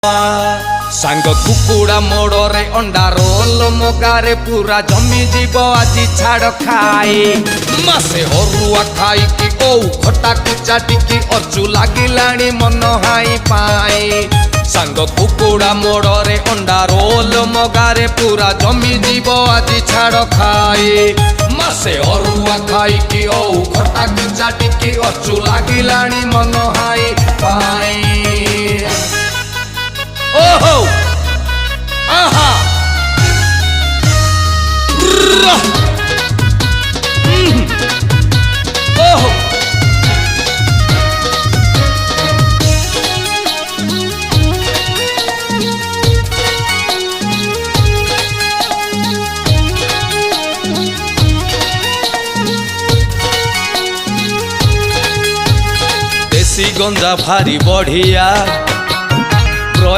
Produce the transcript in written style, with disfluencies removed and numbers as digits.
सांग कुकुड़ा मोड़े अंडा रोल मगारे पूरा जमी जीव आज छाड़ खाए मासे अरुआ खाई कि ओ खटा कुचा टिकी अचु लागिलाणी मन हाई पाए सांग कुकुड़ा मोड़े अंडा रोल मगारे पूरा जमी जीव आज छाड़ खाए मासे अरुआ खाई कि ओ खटा कुचा टिकी अचु लागिलाणी मन हाई पाए ओहो आहा ओहो देसी गंजा भारी बढ़िया